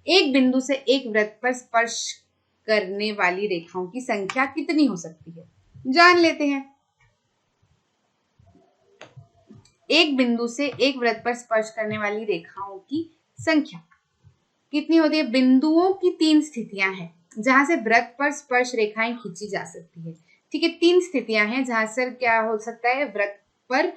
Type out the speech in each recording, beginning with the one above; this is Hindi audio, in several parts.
एक बिंदु से एक वृत्त पर स्पर्श करने वाली रेखाओं की संख्या कितनी हो सकती है, जान लेते हैं। एक बिंदु से एक वृत्त पर स्पर्श करने वाली रेखाओं की संख्या कितनी होती है। बिंदुओं की 3 स्थितियां हैं जहां से वृत्त पर स्पर्श रेखाएं खींची जा सकती है। ठीक है, 3 स्थितियां हैं जहां से क्या हो सकता है, वृत्त पर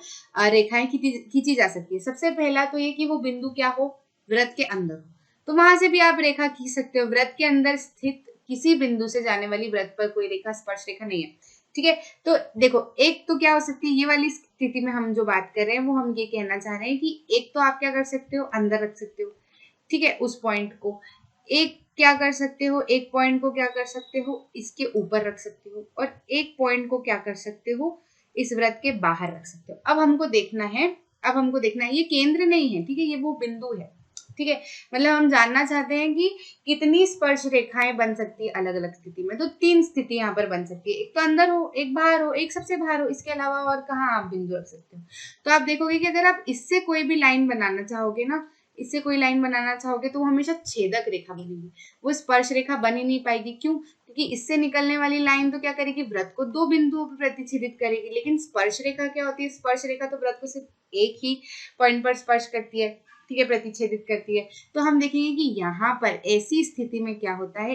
रेखाएं खींची जा सकती है। सबसे पहला तो ये कि वो बिंदु क्या हो, वृत्त के अंदर हो, तो वहां से भी आप रेखा खींच सकते हो। वृत्त के अंदर स्थित किसी बिंदु से जाने वाली वृत्त पर कोई रेखा स्पर्श रेखा नहीं है। ठीक है, तो देखो एक तो क्या हो सकती है, ये वाली स्थिति में हम जो बात कर रहे हैं वो हम ये कहना चाह रहे हैं कि एक तो आप क्या कर सकते हो, अंदर रख सकते हो। ठीक है, उस पॉइंट को एक क्या कर सकते हो, एक पॉइंट को क्या कर सकते हो, इसके ऊपर रख सकते हो, और एक पॉइंट को क्या कर सकते हो, इस वृत्त के बाहर रख सकते हो। अब हमको देखना है ये केंद्र नहीं है, ठीक है, ये वो बिंदु है। ठीक है, मतलब हम जानना चाहते हैं कि कितनी स्पर्श रेखाएं बन सकती है अलग अलग स्थिति में। तो 3 स्थिति यहाँ पर बन सकती है, एक तो अंदर हो, एक बाहर हो, एक सबसे बाहर हो। इसके अलावा और कहाँ आप बिंदु रख सकते हो। तो आप देखोगे कि अगर आप इससे कोई भी लाइन बनाना चाहोगे ना, इससे कोई लाइन बनाना चाहोगे तो वो हमेशा छेदक रेखा बनेगी, वो स्पर्श रेखा बन ही नहीं पाएगी। क्यों? क्योंकि इससे निकलने वाली लाइन तो क्या करेगी, वृत्त को 2 बिंदुओं पर प्रतिच्छेदित करेगी। लेकिन स्पर्श रेखा क्या होती है, स्पर्श रेखा तो वृत्त को सिर्फ एक ही पॉइंट पर स्पर्श करती है। ठीक है, प्रतिच्छेदित करती है। तो हम देखेंगे कि यहाँ पर ऐसी स्थिति में क्या होता है,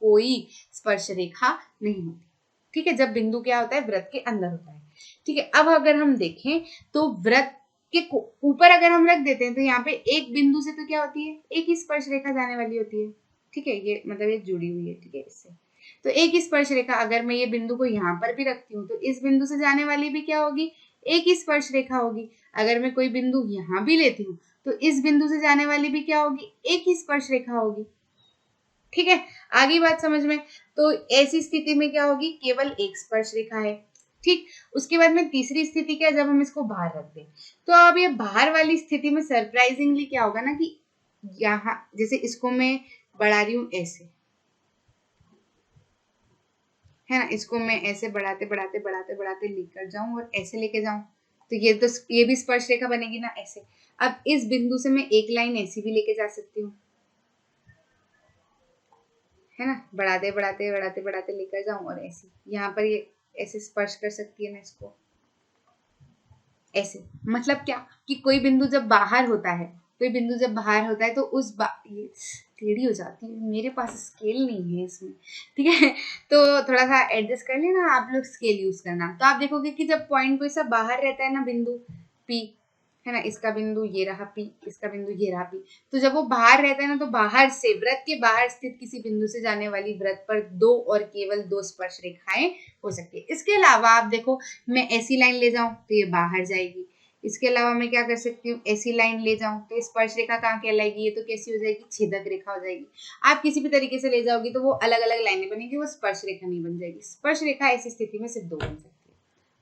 कोई स्पर्श रेखा नहीं होती। ठीक है, जब बिंदु क्या होता है, वृत्त के अंदर होता है। ठीक है, अब अगर हम देखें तो वृत्त के ऊपर अगर हम रख देते हैं तो यहाँ पे एक बिंदु से तो क्या होती है, एक ही स्पर्श रेखा जाने वाली होती है। ठीक है, ये मतलब ये जुड़ी हुई है। ठीक है, इससे तो एक ही स्पर्श रेखा, अगर मैं ये बिंदु को यहाँ पर भी रखती हूँ तो इस बिंदु से जाने वाली भी क्या होगी, एक ही स्पर्श रेखा होगी। अगर मैं कोई बिंदु यहाँ भी लेती हूँ तो इस बिंदु से जाने वाली भी क्या होगी, एक ही स्पर्श रेखा होगी। ठीक है, आगे बात समझ में। तो ऐसी स्थिति में क्या होगी, केवल एक स्पर्श रेखा है। ठीक, उसके बाद में तीसरी स्थिति क्या है, जब हम इसको बाहर रख दें। तो अब ये बाहर वाली स्थिति में सरप्राइजिंगली क्या होगा ना कि यहाँ जैसे इसको मैं बढ़ा रही हूँ ऐसे, है ना, इसको मैं ऐसे बढ़ाते बढ़ाते बढ़ाते बढ़ाते लेकर जाऊं और ऐसे लेके जाऊं तो ये भी स्पर्श रेखा बनेगी ना ऐसे। अब इस बिंदु से मैं एक लाइन ऐसी भी लेके जा सकती हूँ, है ना, बढ़ाते बढ़ाते बढ़ाते बढ़ाते लेकर जाऊं और ऐसे यहाँ पर ये ऐसे स्पर्श कर सकती है ना इसको ऐसे। मतलब क्या कि कोई बिंदु जब बाहर होता है, तो ये टेढ़ी हो जाती है, मेरे पास स्केल नहीं है इसमें। ठीक है, तो थोड़ा सा एडजस्ट कर लेना आप लोग, स्केल यूज करना। तो आप देखोगे कि जब पॉइंट कोई सा बाहर रहता है ना, बिंदु पी, है ना, इसका बिंदु ये रहा पी, इसका बिंदु ये रहा पी। तो जब वो बाहर रहता है ना, तो बाहर से, वृत्त के बाहर स्थित किसी बिंदु से जाने वाली वृत्त पर 2 और केवल 2 स्पर्श रेखाएं हो सकती है। इसके अलावा आप देखो, मैं ऐसी लाइन ले जाऊं तो ये बाहर जाएगी। इसके अलावा मैं क्या कर सकती हूँ, ऐसी लाइन ले जाऊं तो स्पर्श रेखा कहाँ कहलाएगी, ये तो कैसी हो जाएगी, छेदक रेखा हो जाएगी। आप किसी भी तरीके से ले जाओगी तो वो अलग अलग लाइनें बनेगी, वो स्पर्श रेखा नहीं बन जाएगी। स्पर्श रेखा ऐसी स्थिति में सिर्फ 2 बन सकती है।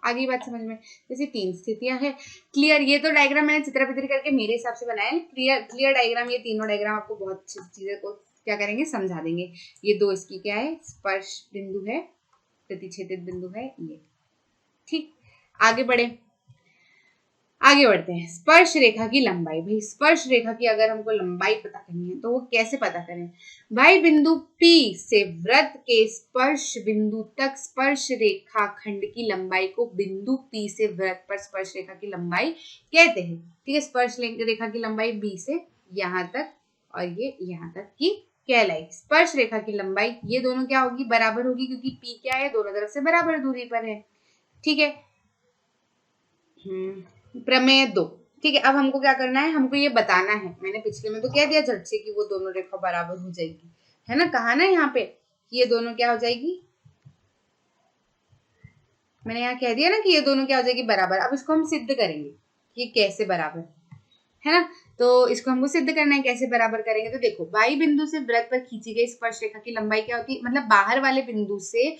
आगे बात समझ में। जैसे 3 स्थितियां हैं। क्लियर, ये तो डायग्राम मैंने चित्रापित्री करके मेरे हिसाब से बनाया है। क्लियर डायग्राम, ये तीनों डायग्राम आपको बहुत अच्छी चीजें को क्या करेंगे, समझा देंगे। ये 2 इसकी क्या है, स्पर्श बिंदु है, प्रतिच्छेदित बिंदु है ये। ठीक, आगे बढ़ते हैं। स्पर्श रेखा की लंबाई। भाई स्पर्श रेखा की अगर हमको लंबाई पता करनी है तो वो कैसे पता करें। भाई बिंदु P से वृत्त के स्पर्श बिंदु तक स्पर्श रेखा खंड की लंबाई को बिंदु P से वृत्त पर स्पर्श रेखा की लंबाई कहते हैं। ठीक है, स्पर्श रेखा की लंबाई B से यहाँ तक और ये यहाँ तक की कहलाएगी। स्पर्श रेखा की लंबाई ये दोनों क्या होगी, बराबर होगी, क्योंकि P क्या है, दोनों तरफ से बराबर दूरी पर है। ठीक है, प्रमेय 2। ठीक है, अब हमको क्या करना है, हमको ये बताना है। मैंने पिछले में तो कह दिया झट से कि वो दोनों रेखा बराबर हो जाएगी, है ना, कहा ना यहाँ पे कि ये दोनों क्या हो जाएगी, मैंने यहाँ कह दिया ना कि ये दोनों क्या हो जाएगी, बराबर। अब इसको हम सिद्ध करेंगे कि कैसे बराबर, है ना। तो इसको हमको सिद्ध करना है, कैसे बराबर करेंगे। तो देखो, वाई बिंदु से वृत्त पर खींची गई स्पर्श रेखा की लंबाई क्या होती है, मतलब बाहर वाले बिंदु से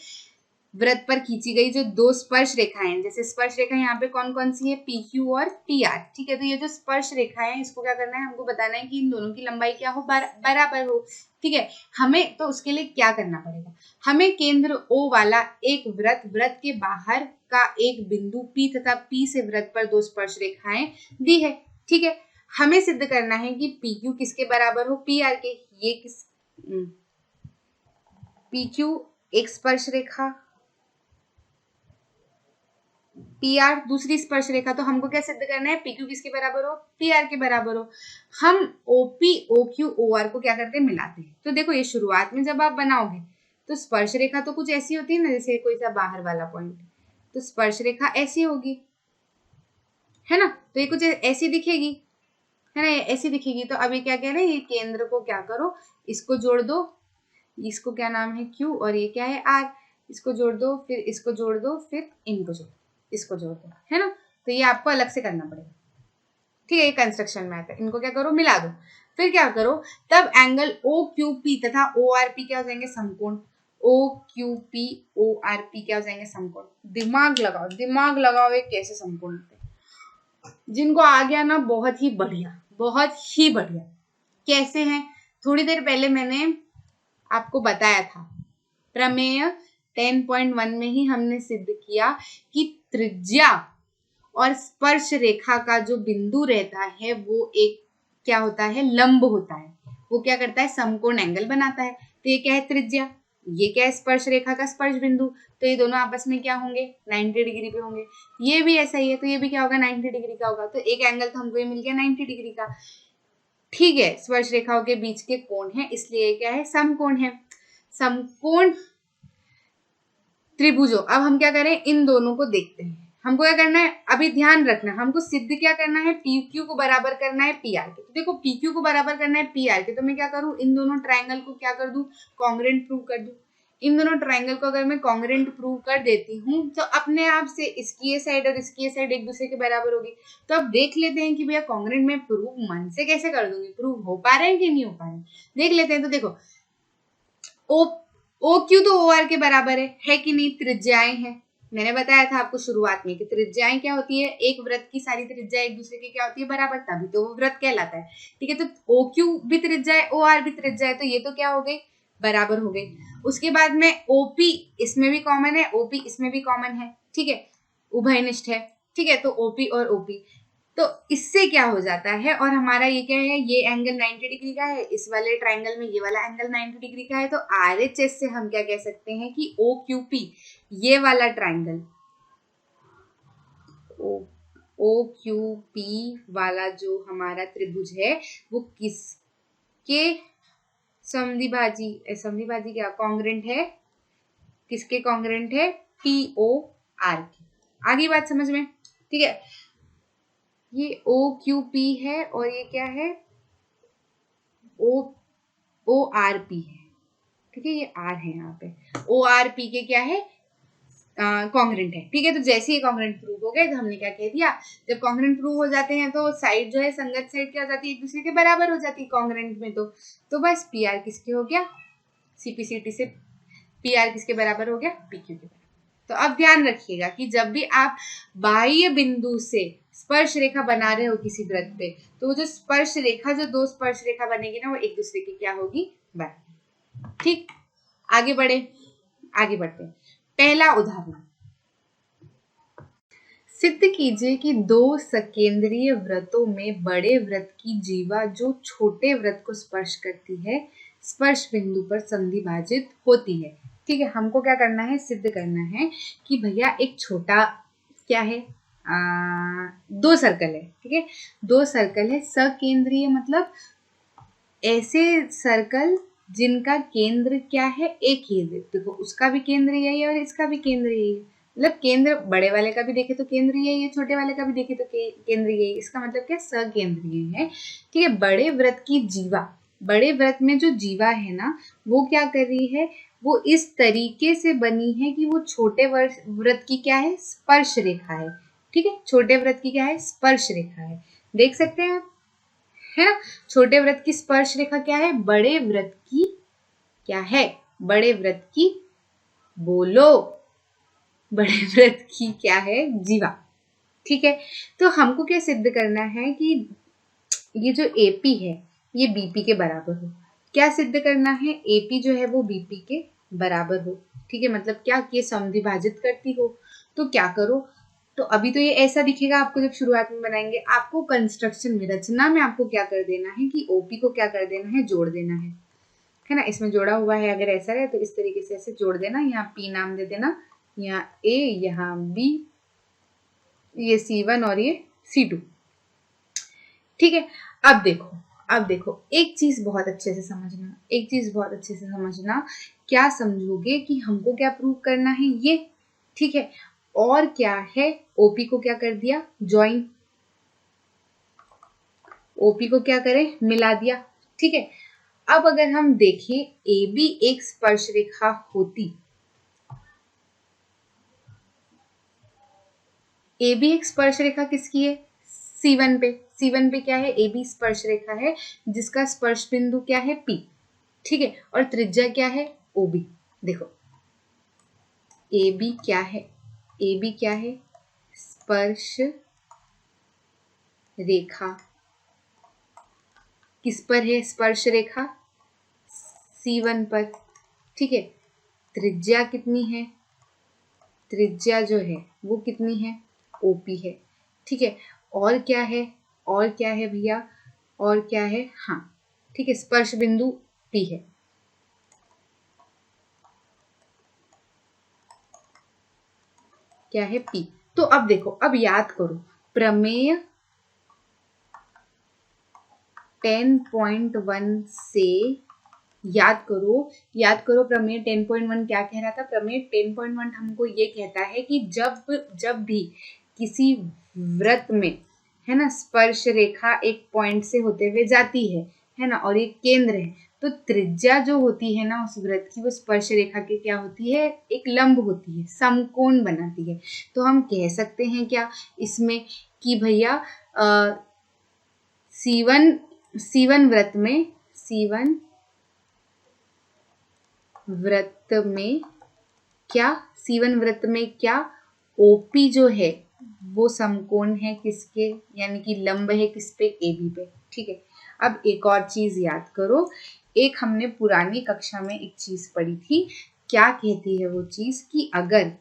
वृत्त पर खींची गई जो 2 स्पर्श रेखाएं, जैसे स्पर्श रेखा यहाँ पे कौन कौन सी है, PQ और PR। ठीक है, तो ये जो स्पर्श रेखाएं हैं इसको क्या करना है, हमको बताना है कि इन दोनों की लंबाई क्या हो, बराबर हो। ठीक है, हमें तो उसके लिए क्या करना पड़ेगा, हमें केंद्र O वाला एक वृत्त के बाहर का एक बिंदु P तथा P से वृत्त पर 2 स्पर्श रेखाएं दी है। ठीक है, हमें सिद्ध करना है कि पी क्यू किसके बराबर हो, पी आर के। ये किस, पी क्यू एक स्पर्श रेखा, पी आर दूसरी स्पर्श रेखा। तो हमको क्या सिद्ध करना है, पी क्यू किसके बराबर हो, पी आर के बराबर हो। हम O P O Q O R को क्या करते हैं, मिलाते हैं। तो देखो ये शुरुआत में जब आप बनाओगे तो स्पर्श रेखा तो कुछ ऐसी होती है ना, जैसे कोई सा बाहर वाला पॉइंट, तो स्पर्श रेखा ऐसी होगी, है ना। तो ये कुछ ऐसी दिखेगी, है ना, ये ऐसी दिखेगी। तो अभी क्या कह रहे हैं, ये केंद्र को क्या करो, इसको जोड़ दो, इसको क्या नाम है क्यू, और ये क्या है आर, इसको जोड़ दो, फिर इसको जोड़ दो, फिर इनको जोड़, इसको जोड़ दो, है ना। तो ये आपको अलग से करना पड़ेगा, ठीक है। ये कंस्ट्रक्शन में आता है, इनको क्या करो, मिला दो। फिर क्या करो, तब एंगल ओ क्यू पी तथा ओ आर पी क्या हो जाएंगे, समकोण। O Q P O R P क्या हो जाएंगे, समकोण। दिमाग लगाओ, दिमाग लगाओ, ये कैसे समकोण होते हैं। जिनको आ गया ना, बहुत ही बढ़िया, बहुत ही बढ़िया। कैसे हैं, थोड़ी देर पहले मैंने आपको बताया था, प्रमेय 10.1 में ही हमने सिद्ध किया कि त्रिज्या और स्पर्श रेखा का जो बिंदु रहता है वो एक क्या होता है, लंब होता है। वो क्या करता है, समकोण एंगल बनाता है। तो ये क्या है, त्रिज्या, ये क्या है, स्पर्श रेखा का स्पर्श बिंदु। तो ये दोनों आपस में क्या होंगे, 90 डिग्री पे होंगे। ये भी ऐसा ही है, तो ये भी क्या होगा, 90 डिग्री का होगा। तो एक एंगल तो हमको ये मिल गया 90 डिग्री का, ठीक है। स्पर्श रेखाओं के बीच के कोण है, इसलिए क्या है, समकोण है। समकोण त्रिभुजों, अब हम क्या करें, इन दोनों को देखते हैं। हमको क्या करना है, अभी ध्यान रखना, हमको सिद्ध क्या करना है, पी क्यू को बराबर करना है पी आर के। तो देखो पी क्यू को बराबर करना है पी आर के, तो मैं क्या करूं, इन दोनों ट्राइंगल को क्या कर दूं, कॉन्ग्रुएंट प्रूव कर दूं। इन दोनों ट्राइंगल को अगर मैं कॉन्ग्रुएंट प्रूव कर देती हूँ तो अपने आप से इसकी ये साइड और इसकी ये साइड एक दूसरे के बराबर होगी। तो अब देख लेते हैं कि भैया कॉन्ग्रुएंट में प्रूव मन से कैसे कर दूंगी, प्रूव हो पा रहे हैं कि नहीं हो पा रहे हैं, देख लेते हैं। तो देखो ओ क्यू तो ओ आर के बराबर है कि नहीं, त्रिज्याएं हैं। मैंने बताया था आपको शुरुआत में कि त्रिज्याएं क्या होती है, एक वृत्त की सारी त्रिज्या एक दूसरे की क्या होती है, बराबर, तभी तो वो वृत्त कहलाता है, ठीक है। तो ओ क्यू भी त्रिज्या है, ओ आर भी त्रिज्या है, तो ये तो क्या हो गई, बराबर हो गई। उसके बाद में ओपी इसमें भी कॉमन है, ओपी इसमें भी कॉमन है, ठीक है, उभयनिष्ठ है, ठीक है। तो ओपी और ओपी, तो इससे क्या हो जाता है, और हमारा ये क्या है, ये एंगल 90 डिग्री का है, इस वाले ट्राइंगल में ये वाला एंगल 90 डिग्री का है। तो आरएचएस से हम क्या कह सकते हैं कि ओ क्यू पी, ये वाला ट्राइंगल, ओ क्यू पी वाला जो हमारा त्रिभुज है, वो किसके समद्विभाजी क्या कॉन्ग्रुएंट है, किसके कॉन्ग्रुएंट है, पी ओ आर के। आगे बात समझ में, ठीक है। ये ओ क्यू पी है और ये क्या है, ओ आर पी है, ठीक है, ये आर है यहाँ पे, ओ आर पी के क्या है, कॉन्ग्रुएंट है, ठीक है। तो जैसे ही कॉन्ग्रुएंट प्रूव हो गए तो हमने क्या कह दिया, जब कॉन्ग्रुएंट प्रूव हो जाते हैं तो साइड जो है, संगत साइड क्या हो जाती है, एक दूसरे के बराबर हो जाती है कॉन्ग्रुएंट में। तो बस पी आर किसके हो गया, सीपीसीटी से पी आर किसके बराबर हो गया, पी क्यू के बराबर। तो अब ध्यान रखिएगा कि जब भी आप बाह्य बिंदु से स्पर्श रेखा बना रहे हो किसी वृत्त पे, तो वो जो स्पर्श रेखा, जो दो स्पर्श रेखा बनेगी ना, वो एक दूसरे की क्या होगी, बराबर, ठीक। आगे बढ़ते हैं। पहला उदाहरण, सिद्ध कीजिए कि दो सकेंद्रीय वृत्तों में बड़े वृत्त की जीवा जो छोटे वृत्त को स्पर्श करती है, स्पर्श बिंदु पर संधिभाजित होती है, ठीक है। हमको क्या करना है, सिद्ध करना है कि भैया एक छोटा क्या है, दो सर्कल है, ठीक है, दो सर्कल है सकेंद्रीय, मतलब ऐसे सर्कल जिनका केंद्र क्या है, एक ही है। देखो उसका भी केंद्र यही है और इसका भी केंद्र यही है, मतलब केंद्र बड़े वाले का भी देखे तो केंद्र यही है, छोटे वाले का भी देखे तो केंद्र यही है। इसका मतलब क्या, सकेंद्रीय है, ठीक है। बड़े वृत्त की जीवा, बड़े वृत्त में जो जीवा है ना, वो क्या कर रही है, वो इस तरीके से बनी है कि वो छोटे वृत्त की क्या है, स्पर्श रेखा है, ठीक है। छोटे वृत्त की क्या है, स्पर्श रेखा है, देख सकते हैं आप, है ना। छोटे वृत्त की स्पर्श रेखा क्या है, बड़े वृत्त की क्या है, बड़े वृत्त की, बोलो, बड़े वृत्त की क्या है, जीवा, ठीक है। तो हमको क्या सिद्ध करना है कि ये जो एपी है ये बीपी के बराबर हो। क्या सिद्ध करना है, एपी जो है वो बीपी के बराबर हो, ठीक है। मतलब क्या, ये समद्विभाजित करती हो। तो क्या करो, तो अभी तो ये ऐसा दिखेगा आपको जब शुरुआत में बनाएंगे। आपको कंस्ट्रक्शन में, रचना में आपको क्या कर देना है कि ओपी को क्या कर देना है, जोड़ देना है ना। इसमें जोड़ा हुआ है, अगर ऐसा है तो इस तरीके से ऐसे जोड़ देना। यहाँ पी नाम दे देना, यहाँ ए, यहाँ बी, ये C1 और ये C2। ठीक है। अब देखो एक चीज बहुत अच्छे से समझना, एक चीज बहुत अच्छे से समझना। क्या समझोगे कि हमको क्या प्रूव करना है ये, ठीक है। और क्या है, ओपी को क्या कर दिया, ज्वाइन, ओपी को क्या करें, मिला दिया, ठीक है। अब अगर हम देखें ए बी एक स्पर्श रेखा होती, ए बी एक स्पर्श रेखा किसकी है, C1 पे। C1 पे क्या है, ए बी स्पर्श रेखा है जिसका स्पर्श बिंदु क्या है, P, ठीक है। और त्रिज्या क्या है, OB। देखो ए बी क्या है, ए बी क्या है, स्पर्श रेखा। किस पर है स्पर्श रेखा, C1 पर, ठीक है। त्रिज्या कितनी है, त्रिज्या जो है वो कितनी है, OP है, ठीक है। और क्या है, और क्या है भैया, और क्या है, हाँ ठीक है, स्पर्श बिंदु P है। क्या है, P। तो अब देखो, अब याद करो प्रमेय 10.1 से याद करो प्रमेय 10.1 क्या कह रहा था। प्रमेय 10.1 हमको ये कहता है कि जब भी किसी वृत्त में, है ना, स्पर्श रेखा एक पॉइंट से होते हुए जाती है ना, और एक केंद्र है, तो त्रिज्या जो होती है ना उस वृत्त की, वो स्पर्श रेखा के क्या होती है, एक लंब होती है, समकोण बनाती है। तो हम कह सकते हैं क्या इसमें कि भैया C1 वृत्त में, C1 वृत्त में क्या, C1 वृत्त में क्या, OP जो है वो समकोण है किसके, यानी कि लंब है किस पे, AB पे, ठीक है। अब एक और चीज याद करो, एक हमने पुरानी कक्षा में एक चीज पढ़ी थी, क्या कहती है वो चीज कि अगर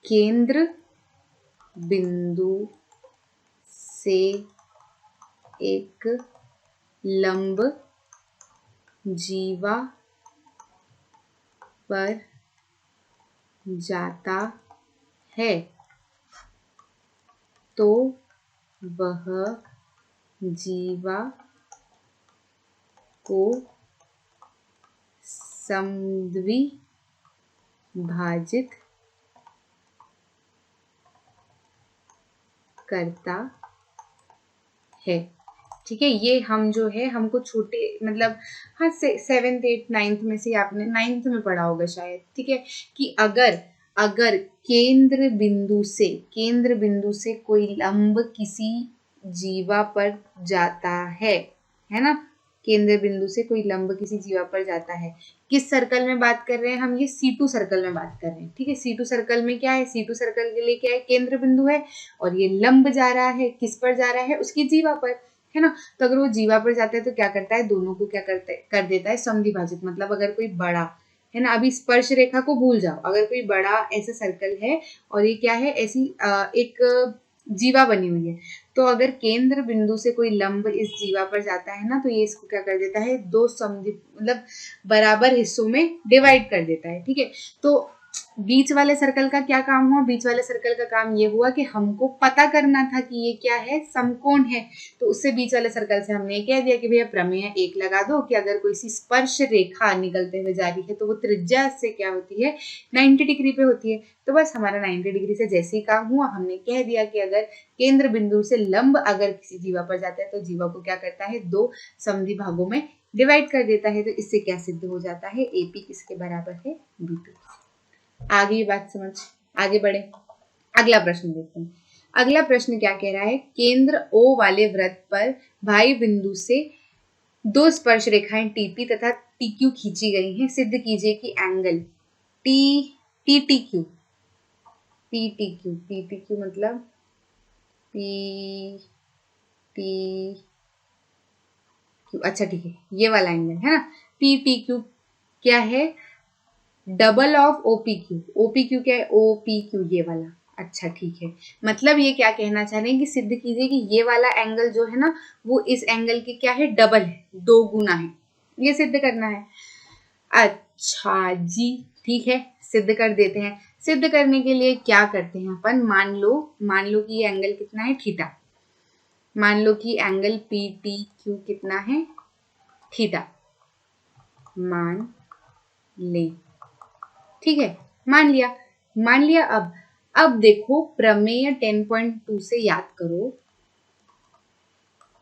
केंद्र बिंदु से एक लंब जीवा पर जाता है तो वह जीवा को समद्विभाजित करता है, ठीक है। ये हम जो है हमको छोटे मतलब हाँ 7th 8th 9th में से आपने 9th में पढ़ा होगा शायद, ठीक है, कि अगर केंद्र बिंदु से कोई लंब किसी जीवा पर जाता है ना, केंद्र बिंदु से कोई लंब किसी जीवा पर जाता है। किस सर्कल में बात कर रहे हैं हम, ये C2 सर्कल में बात कर रहे हैं, ठीक है। C2 सर्कल में क्या है, C2 सर्कल के लिए क्या है, केंद्र बिंदु है और ये लंब जा रहा है, किस पर जा रहा है, उसकी जीवा पर, है ना। तो अगर वो जीवा पर जाता है तो क्या करता है, दोनों को क्या कर देता है, समद्विभाजित। मतलब अगर कोई बड़ा, है ना, अभी स्पर्श रेखा को भूल जाओ, अगर कोई बड़ा ऐसा सर्कल है और ये क्या है, ऐसी एक जीवा बनी हुई है, तो अगर केंद्र बिंदु से कोई लंब इस जीवा पर जाता है ना, तो ये इसको क्या कर देता है, दो मतलब बराबर हिस्सों में डिवाइड कर देता है, ठीक है। तो बीच वाले सर्कल का क्या काम हुआ, बीच वाले सर्कल का काम ये हुआ कि हमको पता करना था कि ये क्या है, समकोण है। तो उससे बीच वाले सर्कल से हमने कह दिया कि भैया प्रमेय 1 लगा दो कि अगर कोई सी स्पर्श रेखा निकलते हुए जा रही है तो वो त्रिज्या से क्या होती है, 90 डिग्री पे होती है। तो बस हमारा 90 डिग्री से जैसे ही काम हुआ, हमने कह दिया कि अगर केंद्र बिंदु से लंब अगर किसी जीवा पर जाता है तो जीवा को क्या करता है, 2 समद्वि भागों में डिवाइड कर देता है। तो इससे क्या सिद्ध हो जाता है, AP किसके बराबर है, BP। आगे ये बात समझ, आगे बढ़े, अगला प्रश्न देखते हैं। अगला प्रश्न क्या कह रहा है, केंद्र O वाले वृत्त पर भाई बिंदु से 2 स्पर्श रेखाएं TP तथा TQ खींची गई हैं। सिद्ध कीजिए कि एंगल TTQ मतलब PTQ क्यू, अच्छा ठीक है, ये वाला एंगल है ना, पी टी क्यू क्या है, double of OP Q. OP Q क्या है, ओ पी क्यू, ये वाला। अच्छा ठीक है, मतलब ये क्या कहना चाह रहे हैं कि सिद्ध कीजिए कि ये वाला एंगल जो है ना वो इस एंगल के क्या है, डबल है, 2 गुना है, ये सिद्ध करना है। अच्छा जी ठीक है, सिद्ध कर देते हैं। सिद्ध करने के लिए क्या करते हैं अपन, मान लो कि ये एंगल कितना है, थीटा। मान लो कि एंगल पी टी क्यू कितना है, थीटा, मान ले, ठीक है, मान लिया। अब देखो प्रमेय 10.2 से याद करो,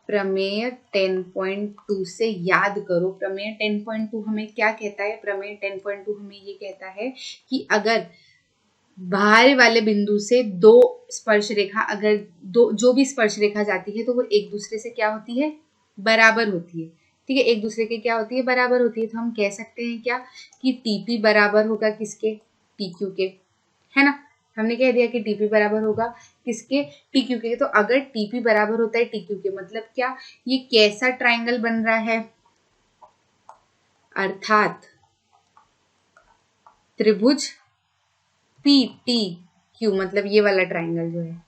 प्रमेय 10.2 से याद करो। प्रमेय 10.2 हमें क्या कहता है, प्रमेय 10.2 हमें ये कहता है कि अगर बाहर वाले बिंदु से दो स्पर्श रेखा, अगर दो जो भी स्पर्श रेखा जाती है तो वो एक दूसरे से क्या होती है, बराबर होती है, ठीक है, एक दूसरे के क्या होती है, बराबर होती है। तो हम कह सकते हैं क्या कि टीपी बराबर होगा किसके, टीक्यू के, है ना। हमने कह दिया कि टीपी बराबर होगा किसके, टीक्यू के। तो अगर टीपी बराबर होता है टीक्यू के, मतलब क्या, ये कैसा ट्राइंगल बन रहा है, अर्थात त्रिभुज पी टी क्यू, मतलब ये वाला ट्राइंगल जो है,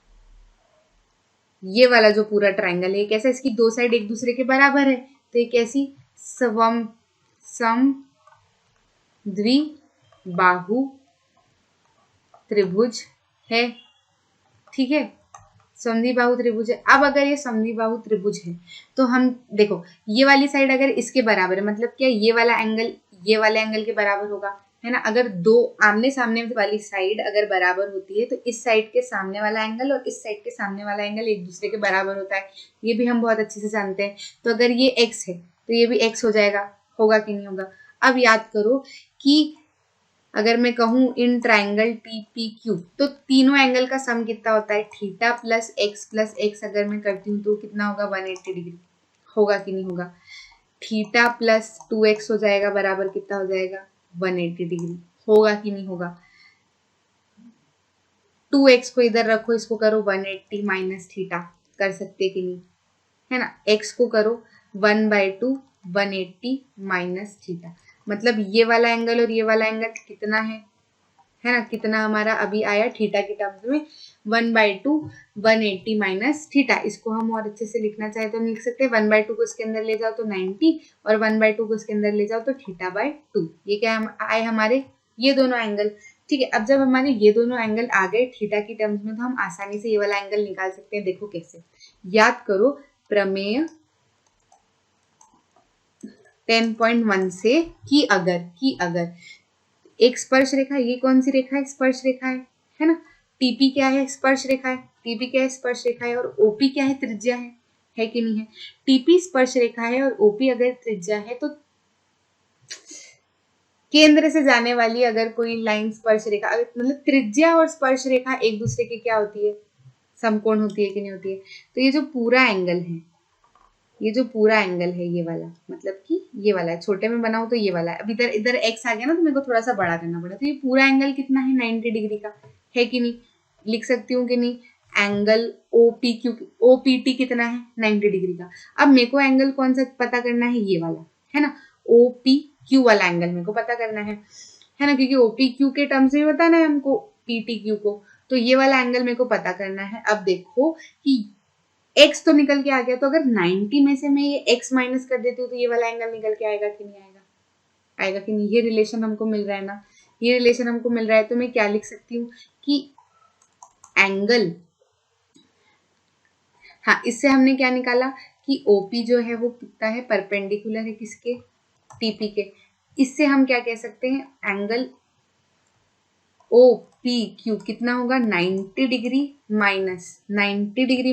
ये वाला जो पूरा ट्राइंगल है कैसा, इसकी दो साइड एक दूसरे के बराबर है, तो ये कैसी, सम द्विबाहु त्रिभुज है, ठीक है, समद्विबाहु त्रिभुज है। अब अगर ये समद्विबाहु त्रिभुज है तो हम देखो ये वाली साइड अगर इसके बराबर है, मतलब क्या, ये वाला एंगल ये वाले एंगल के बराबर होगा, है ना। अगर दो आमने सामने वाली साइड अगर बराबर होती है तो इस साइड के सामने वाला एंगल और इस साइड के सामने वाला एंगल एक दूसरे के बराबर होता है, ये भी हम बहुत अच्छे से जानते हैं। तो अगर ये x है तो ये भी x हो जाएगा, होगा कि नहीं होगा। अब याद करो कि अगर मैं कहूं in triangle T P Q, तो तीनों एंगल का सम कितना होता है, थीटा प्लस एक्स अगर मैं करती हूँ तो कितना होगा, 180 डिग्री, होगा कि नहीं होगा। थीटा प्लस 2x हो जाएगा, बराबर कितना हो जाएगा, 180 डिग्री, होगा कि नहीं होगा। 2x को इधर रखो, इसको करो 180 माइनस थीटा, कर सकते कि नहीं, है ना। x को करो 1/2 180 माइनस थीटा, मतलब ये वाला एंगल और ये वाला एंगल कितना है ना, कितना हमारा अभी आया थीटा के टर्म्स में, 1/2 180 माइनस थीटा। इसको हम और अच्छे से लिखना चाहे तो हम लिख सकते हैं 1/2 को इसके अंदर ले जाओ तो 90 और 1/2 को इसके अंदर ले जाओ तो थीटा/2। ये क्या आए हमारे, ये दोनों एंगल, ठीक है। अब जब हमारे ये दोनों एंगल आ गए थीटा की टर्म्स में तो हम आसानी से ये वाला एंगल निकाल सकते हैं। देखो कैसे, याद करो प्रमेय 10.1 से कि अगर एक स्पर्श रेखा, ये कौन सी रेखा है, स्पर्श रेखा है ना। टीपी क्या है, स्पर्श रेखा है, टीपी क्या है, स्पर्श रेखा है, और ओपी क्या है, त्रिज्या है कि नहीं है। टीपी स्पर्श रेखा है और ओपी अगर त्रिज्या है तो केंद्र से जाने वाली अगर कोई लाइन स्पर्श रेखा, मतलब त्रिज्या और स्पर्श रेखा एक दूसरे की क्या होती है, समकोण होती है कि नहीं होती है। तो ये जो पूरा एंगल है, ये जो पूरा एंगल है ये वाला, मतलब कि ये वाला है, छोटे में बनाऊं तो ये वाला है। अब इधर इधर एक्स आ गया ना तो मेरे को थोड़ा सा बड़ा करना पड़ा, तो ये पूरा एंगल कितना है, 90 डिग्री का है कि नहीं, लिख सकती हूँ कि नहीं। एंगल ओपीटी कितना है, 90 डिग्री का। अब मेरे को एंगल कौन सा पता करना है, ये वाला, है ना, ओपी क्यू वाला एंगल मेरे को पता करना है ना, क्योंकि ओपी क्यू के टर्म्स में बताना है हमको पीटी क्यू को। तो ये वाला एंगल मेरे को पता करना है। अब देखो कि x तो निकल के आ गया, तो अगर 90 में से मैं ये x माइनस कर देती हूँ तो ये वाला एंगल निकल के आएगा कि नहीं आएगा, आएगा कि नहीं। ये रिलेशन हमको मिल रहा है ना, ये रिलेशन हमको मिल रहा है। तो मैं क्या लिख सकती हूँ कि एंगल, हाँ, इससे हमने क्या निकाला कि OP जो है वो कितना है, परपेंडिकुलर है किसके, TP के। इससे हम क्या कह सकते हैं, एंगल OPQ कितना होगा, 90 डिग्री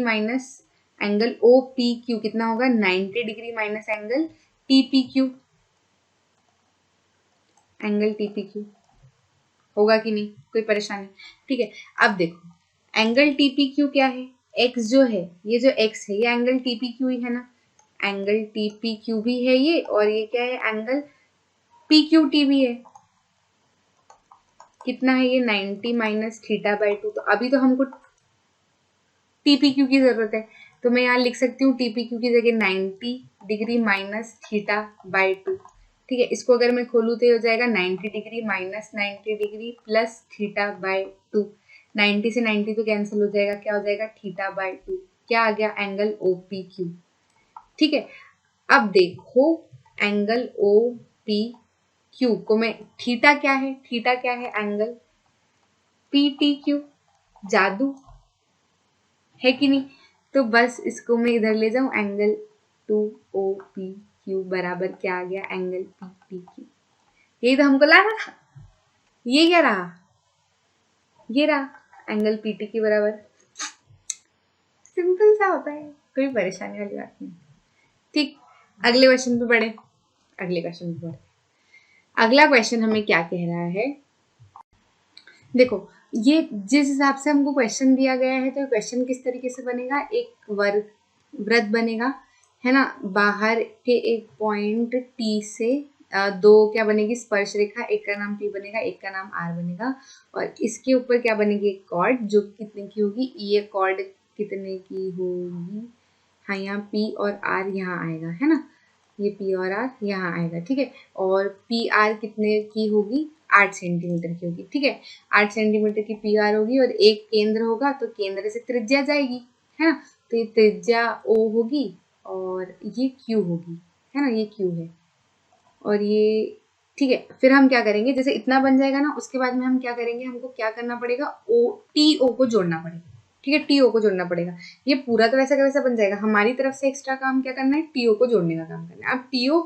माइनस एंगल OPQ कितना होगा, 90 degree minus angle TPQ, angle TPQ होगा कि नहीं, कोई परेशानी, ठीक है। अब देखो एंगल TPQ क्या है, x जो है, ये जो x है ये एंगल TPQ ही है ना, एंगल TPQ भी है ये, और ये क्या है, एंगल PQT भी है। कितना है ये, 90 माइनस थीटा/2। तो अभी तो हमको TPQ की जरूरत है, तो मैं यहाँ लिख सकती हूँ TPQ की जगह 90 डिग्री माइनस थीटा बाई 2। ठीक है, इसको अगर मैं खोलूँ तो ये हो जाएगा 90 degree minus 90 degree plus theta by 2। 90 से 90 तो कैंसिल हो जाएगा, क्या हो जाएगा थीटा बाई 2। क्या आ गया, एंगल OPQ। ठीक है, अब देखो एंगल OPQ को मैं, थीटा क्या है, थीटा क्या है, एंगल PTQ, जादू है कि नहीं। तो बस इसको मैं इधर ले जाऊं, एंगल 2OPQ बराबर क्या आ गया, एंगल PPQ। यही तो हमको लाना था। ये क्या रहा, ये रहा एंगल PTQ बराबर। सिंपल सा होता है, कोई परेशानी वाली बात नहीं। ठीक, अगले क्वेश्चन पे बढ़े। अगला क्वेश्चन हमें क्या कह रहा है, देखो ये जिस हिसाब से हमको क्वेश्चन दिया गया है, तो क्वेश्चन किस तरीके से बनेगा, एक वृत्त बनेगा, है ना। बाहर के एक पॉइंट T से दो क्या बनेगी, स्पर्श रेखा, एक का नाम P बनेगा, एक का नाम R बनेगा, और इसके ऊपर क्या बनेगी, एक कॉर्ड जो कितने की होगी, ये कॉर्ड कितने की होगी, हाँ यहाँ P और R यहाँ आएगा, है ना, ये P और R यहाँ आएगा। ठीक है, और PR कितने की होगी, 8 सेंटीमीटर की होगी। ठीक है, 8 सेंटीमीटर की PR होगी, और एक केंद्र होगा, तो केंद्र से त्रिज्या जाएगी, है ना, तो ये त्रिज्या O होगी और ये Q होगी, है ना, ये Q है और ये। ठीक है, फिर हम क्या करेंगे, जैसे इतना बन जाएगा ना, उसके बाद में हम क्या करेंगे, हमको क्या करना पड़ेगा, TO को जोड़ना पड़ेगा। ठीक है, TO को जोड़ना पड़ेगा। ये पूरा तो वैसा का वैसा बन जाएगा, हमारी तरफ से एक्स्ट्रा काम क्या करना है, TO को जोड़ने का काम करना है। अब TO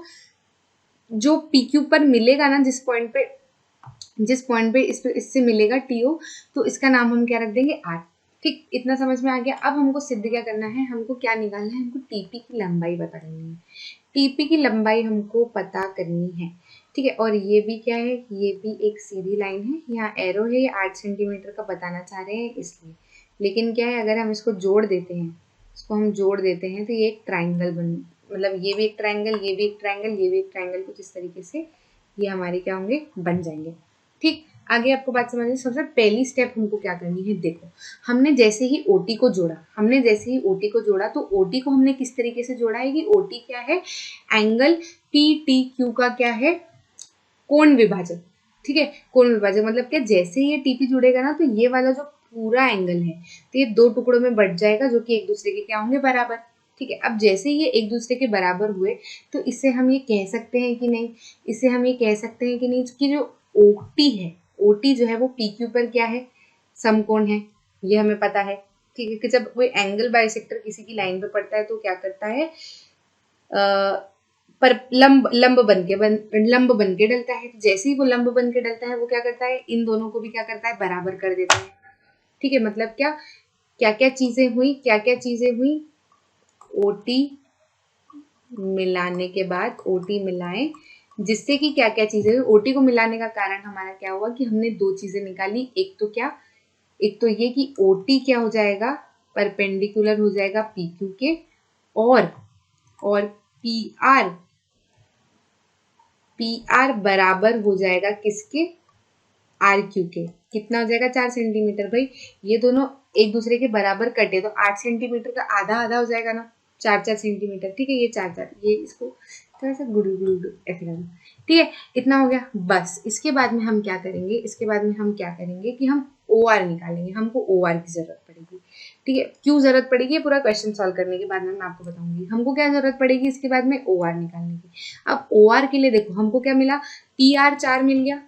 जो PQ पर मिलेगा ना, जिस पॉइंट पे इससे मिलेगा TO, तो इसका नाम हम क्या रख देंगे, R। ठीक, इतना समझ में आ गया। अब हमको सिद्ध क्या करना है, हमको क्या निकालना है, हमको TP की लंबाई पता करनी है। TP की लंबाई हमको पता करनी है। ठीक है, और ये भी क्या है, ये भी एक सीधी लाइन है, यहाँ एरो है, ये 8 सेंटीमीटर का बताना चाह रहे हैं इसलिए। लेकिन क्या है, अगर हम इसको जोड़ देते हैं, तो ये एक ट्राइंगल मतलब ये भी एक ट्राइंगल, ये भी एक ट्राइंगल, ये भी एक ट्राइंगल, कुछ इस तरीके से ये हमारे क्या होंगे, बन जाएंगे। ठीक, आगे आपको बात समझ में। सबसे पहली स्टेप हमको क्या करनी है, देखो हमने जैसे ही OT को जोड़ा, तो OT को हमने किस तरीके से जोड़ा है, कि OT क्या है, एंगल PTQ का क्या है, कोण विभाजक। ठीक है, कोण विभाजक मतलब क्या, जैसे ये TP जुड़ेगा ना, तो ये वाला जो पूरा एंगल है, तो ये दो टुकड़ों में बट जाएगा, जो कि एक दूसरे के क्या होंगे, बराबर। ठीक है, अब जैसे ये एक दूसरे के बराबर हुए, तो इससे हम ये कह सकते हैं कि नहीं, कि जो OT है, OT जो है वो PQ पर क्या है, समकोण है, ये हमें पता है। ठीक है, कि जब कोई एंगल बाइसेक्टर किसी की लाइन पे पड़ता है, तो क्या करता है, पर लंब बन के डलता है। जैसे ही वो लंब बन के डलता है, वो क्या करता है, इन दोनों को भी क्या करता है, बराबर कर देता है। ठीक है, मतलब क्या क्या चीजें हुई, OT मिलाने के बाद, OT मिलाएं, जिससे कि क्या क्या चीजें हुई। OT को मिलाने का कारण हमारा क्या हुआ, कि हमने दो चीजें निकाली। एक तो ये कि OT क्या हो जाएगा, परपेंडिकुलर हो जाएगा PQ के, और PR बराबर हो जाएगा किसके, RQ के। कितना हो जाएगा, 4 सेंटीमीटर। भाई ये दोनों एक दूसरे के बराबर कटे, तो 8 सेंटीमीटर का आधा आधा हो जाएगा ना, 4 सेंटीमीटर। ठीक है, ये 4, ये इसको थोड़ा सा गुड़ ऐसे करना। ठीक है, इतना हो गया। बस इसके बाद में हम क्या करेंगे, कि हम OR निकालेंगे। हमको OR की जरूरत पड़ेगी। ठीक है, क्यों जरूरत पड़ेगी, पूरा क्वेश्चन सॉल्व करने के बाद में मैं आपको बताऊंगी हमको क्या जरूरत पड़ेगी इसके बाद में, OR निकालने की। अब OR के लिए देखो हमको क्या मिला, PR 4 मिल गया,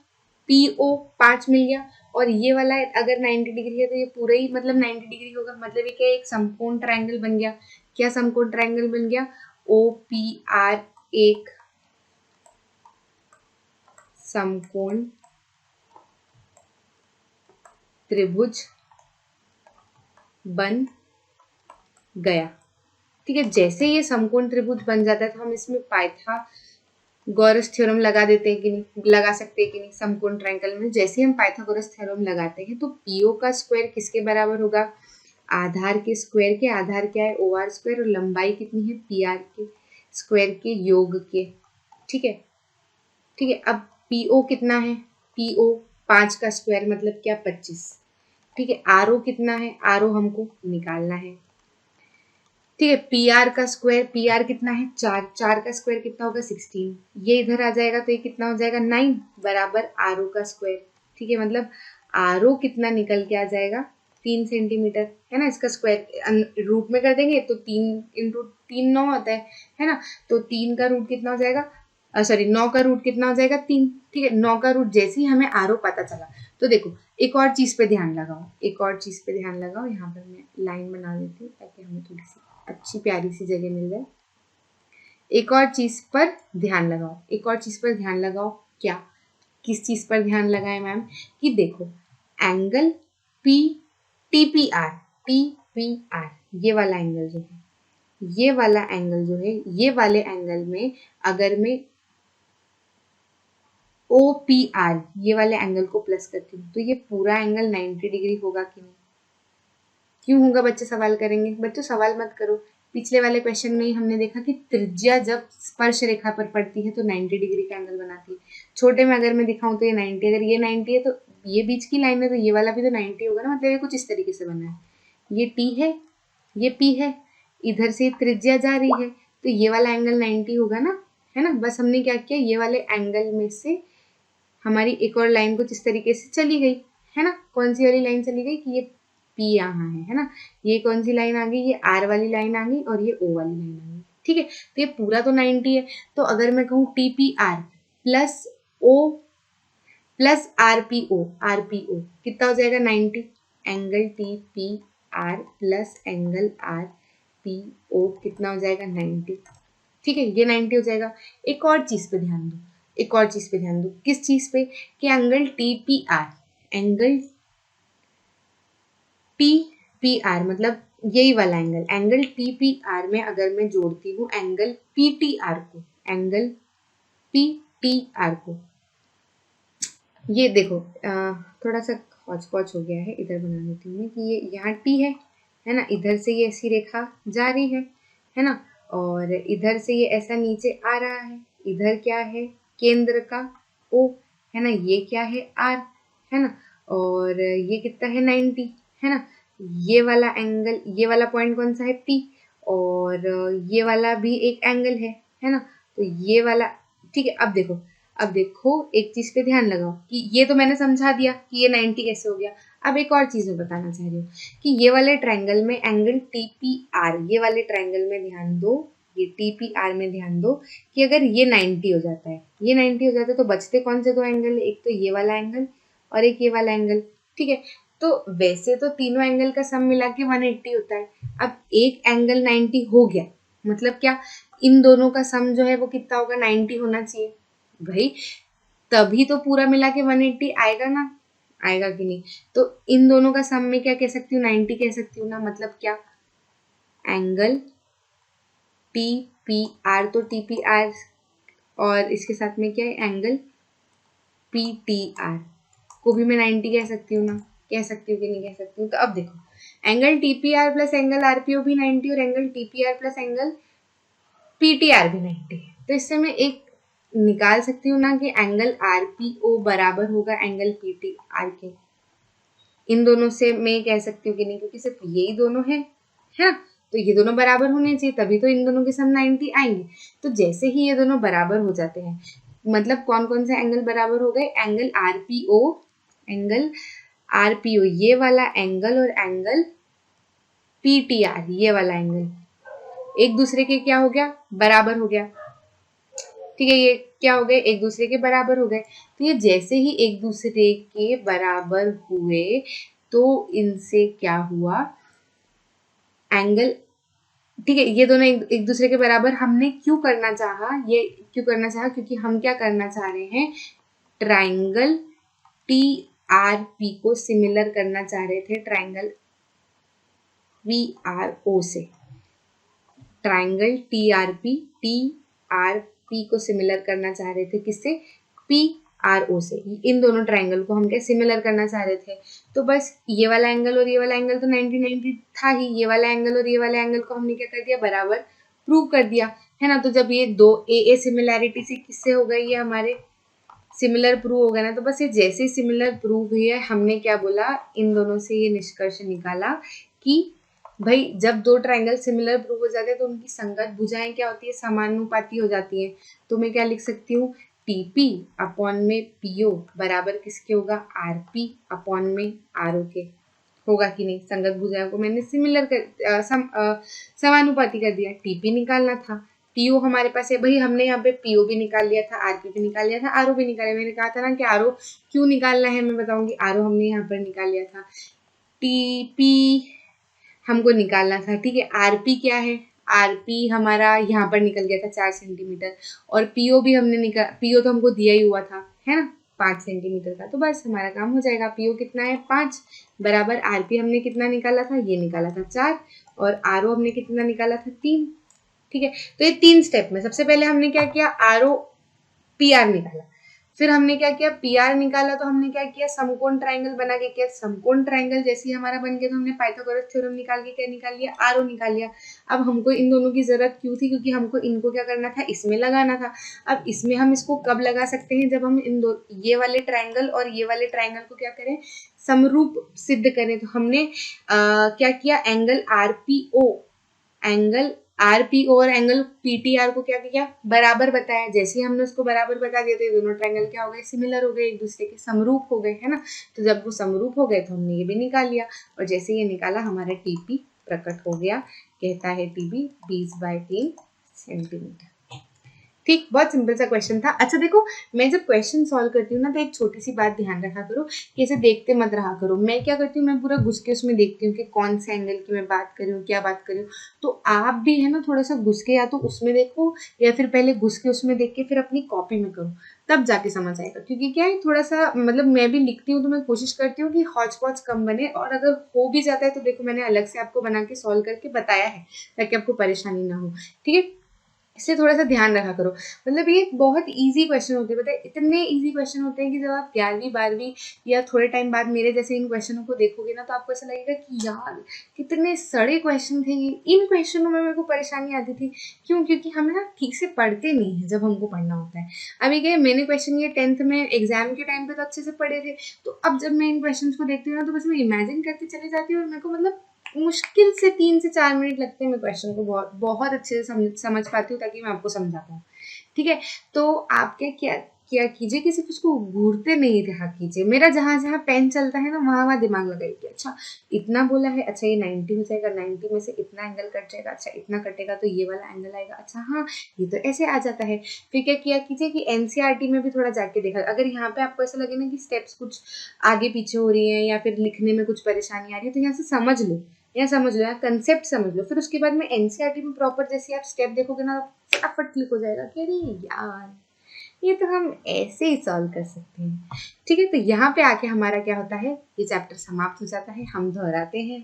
PO 5 मिल गया, और ये वाला अगर 90 डिग्री है, तो ये पूरा ही मतलब 90 डिग्री होगा। मतलब ये क्या, एक समकोण ट्रायंगल बन गया। क्या समकोण ट्रायंगल बन गया, OPR एक समकोण त्रिभुज बन गया। ठीक है, जैसे ये समकोण त्रिभुज बन जाता है, तो हम इसमें पाइथागोरस थ्योरम लगा सकते हैं कि नहीं, समकोण ट्रायंगल में जैसे हम पाइथागोरस थ्योरम लगाते हैं, तो PO का स्क्वायर किसके बराबर होगा, आधार के स्क्वायर के। आधार क्या है, OR स्क्वायर, और लंबाई कितनी है, PR के स्क्वायर के योग के। ठीक है, अब PO कितना है, PO 5 का स्क्वायर मतलब क्या, 25। ठीक है, RO कितना है, RO हमको निकालना है। ठीक है। पी आर का स्क्वायर, पी आर कितना है 4, 4 का स्क्वायर कितना होगा 16, ये इधर आ जाएगा तो ये कितना हो जाएगा 9 बराबर आर ओ का स्क्वायर। ठीक है, मतलब आर ओ कितना निकल के आ जाएगा 3 सेंटीमीटर, है ना। इसका स्क्वायर रूट में कर देंगे तो 3 इंटू 3 9 होता है ना। तो 3 का रूट कितना हो जाएगा, सॉरी 9 का रूट कितना हो जाएगा 3। ठीक है, 9 का रूट जैसे ही हमें आर ओ पता चला तो देखो एक और चीज पे ध्यान लगाओ, एक और चीज पे ध्यान लगाओ। यहाँ पर मैं लाइन बना देती हूँ ताकि हमें थोड़ी सी अच्छी प्यारी सी जगह मिल जाए। एक और चीज पर ध्यान लगाओ, एक और चीज पर ध्यान लगाओ। क्या, किस चीज पर ध्यान लगाए मैम, कि देखो angle P T P are, T P are ये वाला एंगल जो है, ये वाला एंगल जो है, ये वाले एंगल में अगर मैं ओ पी आर ये वाले एंगल को प्लस करती हूँ तो ये पूरा एंगल 90 डिग्री होगा कि नहीं? क्यों होगा बच्चे सवाल करेंगे। बच्चों सवाल मत करो, पिछले वाले क्वेश्चन में ही हमने देखा कि त्रिज्या जब स्पर्श रेखा पर पड़ती है तो 90 डिग्री का एंगल बनाती है। छोटे में अगर मैं दिखाऊं तो ये 90, अगर ये 90 है तो ये बीच की लाइन है तो ये वाला भी तो 90 होगा ना, मतलब ये कुछ इस तरीके से बना है। ये टी है, ये पी है, इधर से त्रिज्या जा रही है तो ये वाला एंगल 90 होगा ना, है ना। बस हमने क्या किया, ये वाले एंगल में से हमारी एक और लाइन कुछ इस तरीके से चली गई, है ना। कौन सी वाली लाइन चली गई कि ये पी यहाँ है ना। ये कौन सी लाइन आ गई, ये आर वाली लाइन आ गई और ये ओ वाली लाइन आ गई। ठीक है, तो ये पूरा तो 90 है। तो अगर मैं कहूँ T P R plus O plus R P O, R P O कितना हो जाएगा 90। Angle T P R plus angle R P O कितना हो जाएगा 90। ठीक है, ये 90 हो जाएगा। एक और चीज पे ध्यान दो, एक और चीज पे ध्यान दो। किस चीज पे, कि angle T P are, angle T P are मतलब यही वाला angle, angle T P are में अगर मैं जोड़ती हूँ एंगल पी टी आर को, एंगल पी टी आर को, ये देखो थोड़ा सा हौच पौच हो गया है, इधर बना देती हूँ मैं कि ये यहाँ टी है ना, इधर से ये ऐसी रेखा जा रही है ना, और इधर से ये ऐसा नीचे आ रहा है। इधर क्या है, केंद्र का ओ, है ना, ये क्या है आर, है ना, और ये कितना है 90, है ना। ये वाला एंगल, ये वाला पॉइंट कौन सा है पी, और ये वाला भी एक एंगल है ना। तो ये वाला, ठीक है। अब देखो एक चीज पे ध्यान लगाओ कि ये तो मैंने समझा दिया कि ये 90 कैसे हो गया। अब एक और चीज मैं बताना चाह रही हूँ कि ये वाले ट्रायंगल में एंगल टी पी आर, ये वाले ट्रायंगल में ध्यान दो, ये टी पी आर में ध्यान दो कि अगर ये 90 हो जाता है, ये 90 हो जाता है तो बचते कौन से दो एंगल, एक तो ये वाला एंगल और एक ये वाला एंगल। ठीक है, तो वैसे तो तीनों एंगल का सम मिला के 180 होता है। अब एक एंगल 90 हो गया, मतलब क्या, इन दोनों का सम जो है वो कितना होगा 90 होना चाहिए भाई, तभी तो पूरा मिला के 180 आएगा ना, आएगा कि नहीं। तो इन दोनों का सम में क्या कह सकती हूँ 90 कह सकती हूँ ना, मतलब क्या, एंगल टी पी आर, तो टी पी आर और इसके साथ में क्या है एंगल पी टी आर को भी मैं 90 कह सकती हूँ ना, कह सकती हूँ कि नहीं कह सकती हूँ। तो अब देखो angle T P R plus angle R P O भी 90 और angle T P R plus angle P T R भी 90 है। तो इससे मैं एक निकाल सकती हूँ ना कि एंगल आर पी ओ बराबर होगा एंगल पी टी आर के। इन दोनों से मैं कह सकती हूँ कि नहीं, क्योंकि सिर्फ यही दोनों है ना, तो ये दोनों बराबर होने चाहिए तभी तो इन दोनों के सम 90 आएंगे। तो जैसे ही ये दोनों बराबर हो जाते हैं, मतलब कौन कौन से एंगल बराबर हो गए, angle R P O, angle R P O ये वाला एंगल और एंगल पी टी आर ये वाला एंगल एक दूसरे के क्या हो गया, बराबर हो गया। ठीक है, ये क्या हो गए, एक दूसरे के बराबर हो गए। तो ये जैसे ही एक दूसरे के बराबर हुए तो इनसे क्या हुआ, एंगल, ठीक है, ये दोनों एक दूसरे के बराबर हमने क्यों करना चाहा, ये क्यों करना चाहा, क्योंकि हम क्या करना चाह रहे हैं, ट्राइंगल टी आर पी को सिमिलर करना चाह रहे थे ट्राइंगल वी आर ओ से। ट्राइंगल टी आर पी को सिमिलर करना चाह रहे थे किससे, पी आर ओ से। इन दोनों ट्राइंगल को हम क्या सिमिलर करना चाह रहे थे। तो बस ये वाला एंगल और ये वाला एंगल तो 90 90 था ही, ये वाला एंगल और ये वाला एंगल को हमने क्या कर दिया, बराबर प्रूव कर दिया, है ना। तो जब ये दो ए सिमिलैरिटी से किससे हो गई, ये हमारे सिमिलर प्रूव हो गया ना। तो बस ये जैसे सिमिलर प्रूव हुई है, हमने क्या बोला, इन दोनों से ये निष्कर्ष निकाला कि भाई जब दो ट्रायंगल सिमिलर प्रूव हो जाते हैं तो उनकी संगत भुजाएं क्या होती है, समानुपाती हो जाती है। तो मैं क्या लिख सकती हूँ, टीपी अपॉन में पीओ बराबर किसके होगा, आरपी अपॉन में आरओ के। होगा कि नहीं, संगत भुजाओं को मैंने सिमिलर समानुपाती कर दिया। टीपी निकालना था, पीओ हमारे पास है भाई, हमने यहाँ पे पीओ भी निकाल लिया था, आरपी भी निकाल लिया था, आरओ भी निकाल लिया। मैंने कहा था ना कि आरओ क्यों निकालना है, मैं बताऊंगी। आरओ हमने यहाँ पर निकाल लिया था, टीपी हमको निकालना था, ठीक है। आरपी क्या है, आरपी हमारा यहाँ पर निकल गया था 4 सेंटीमीटर, और पीओ भी हमने निकाल, पीओ तो हमको दिया ही हुआ था, है ना, 5 सेंटीमीटर का। तो बस हमारा काम हो जाएगा। पीओ कितना है, 5 बराबर आरपी हमने कितना निकाला था, ये निकाला था 4, और आरओ हमने कितना निकाला था, 3। ठीक है, तो ये 3 स्टेप में सबसे पहले हमने क्या किया, आरओ पीआर निकाला। फिर हमने क्या किया, पीआर निकाला तो हमने क्या किया, समकोण ट्रायंगल बना के किया। समकोण ट्रायंगल जैसे ही हमारा बन गया तो हमने पाइथागोरस थ्योरम निकाल के क्या निकाल लिया, आरओ निकाल लिया। अब हमको इन दोनों की जरूरत क्यों थी, क्योंकि हमको इनको क्या करना था, इसमें लगाना था। अब इसमें हम इसको कब लगा सकते हैं, जब हम इन दो, ये वाले ट्रायंगल और ये वाले ट्रायंगल को क्या करें, समरूप सिद्ध करें। तो हमने क्या किया, एंगल आरपीओ, एंगल आरपीओ और एंगल पीटीआर को क्या किया, बराबर बताया। जैसे ही हमने उसको बराबर बता दिया तो ये दोनों ट्रायंगल क्या हो गए, सिमिलर हो गए, एक दूसरे के समरूप हो गए, है ना। तो जब वो समरूप हो गए तो हमने ये भी निकाल लिया, और जैसे ये निकाला हमारा टीपी प्रकट हो गया। कहता है टीपी 20/3 सेंटीमीटर। ठीक, बहुत सिंपल सा क्वेश्चन था। अच्छा देखो, मैं जब क्वेश्चन सॉल्व करती हूँ ना तो एक छोटी सी बात ध्यान रखा करो कि ऐसे देखते मत रहा करो। मैं क्या करती हूँ, मैं पूरा घुस के उसमें देखती हूँ कि कौन से एंगल की मैं बात कर रही हूँ, क्या बात कर रही हूँ। तो आप भी है ना थोड़ा सा घुस के या तो उसमें देखो, या फिर पहले घुस के उसमें देख के फिर अपनी कॉपी में करो, तब जाके समझ आएगा। क्योंकि क्या है, थोड़ा सा मतलब मैं भी लिखती हूँ तो मैं कोशिश करती हूँ कि हौच पौच कम बने, और अगर हो भी जाता है तो देखो मैंने अलग से आपको बना के सॉल्व करके बताया है, ताकि आपको परेशानी ना हो। ठीक है, इसलिए थोड़ा सा ध्यान रखा करो। मतलब ये बहुत इजी क्वेश्चन होते हैं, पता है, इतने इजी क्वेश्चन होते हैं कि जब आप 11वीं 12वीं या थोड़े टाइम बाद मेरे जैसे इन क्वेश्चनों को देखोगे ना, तो आपको ऐसा लगेगा कि यार कितने सड़े क्वेश्चन थे ये। इन क्वेश्चनों में मेरे को परेशानी आती थी, क्यों, क्योंकि हम ना ठीक से पढ़ते नहीं है जब हमको पढ़ना होता है। अभी क्या, मैंने क्वेश्चन ये 10th में एग्जाम के टाइम पे तो अच्छे से पढ़े थे, तो अब जब मैं इन क्वेश्चन को देखती हूँ ना तो बस मैं इमेजिन करती चली जाती हूँ, और मेरे को मतलब मुश्किल से 3 से 4 मिनट लगते हैं, मैं क्वेश्चन को बहुत बहुत अच्छे से समझ पाती हूँ, ताकि मैं आपको समझा पाऊँ। ठीक है, तो आप क्या क्या कीजिए कि सिर्फ उसको घूरते नहीं रहा कीजिए। मेरा जहाँ जहाँ पेन चलता है ना, वहाँ वहाँ दिमाग लगाइए कि अच्छा इतना बोला है, अच्छा ये 90 हो जाएगा, 90 में से इतना एंगल कट जाएगा, अच्छा इतना कटेगा तो ये वाला एंगल आएगा, अच्छा हाँ ये तो ऐसे आ जाता है। फिर क्या किया कीजिए कि एनसीईआरटी में भी थोड़ा जाके देखा, अगर यहाँ पे आपको ऐसा लगे ना कि स्टेप्स कुछ आगे पीछे हो रही है, या फिर लिखने में कुछ परेशानी आ रही है, तो यहाँ से समझ लो, या समझ लो, या कंसेप्ट समझ लो। फिर उसके बाद में एनसीईआरटी में प्रॉपर जैसे आप स्टेप देखोगे ना, फटाफट क्लिक हो जाएगा कि अरे यार ये तो हम ऐसे ही सॉल्व कर सकते हैं। ठीक है, तो यहाँ पे आके हमारा क्या होता है, ये चैप्टर समाप्त हो जाता है। हम दोहराते हैं,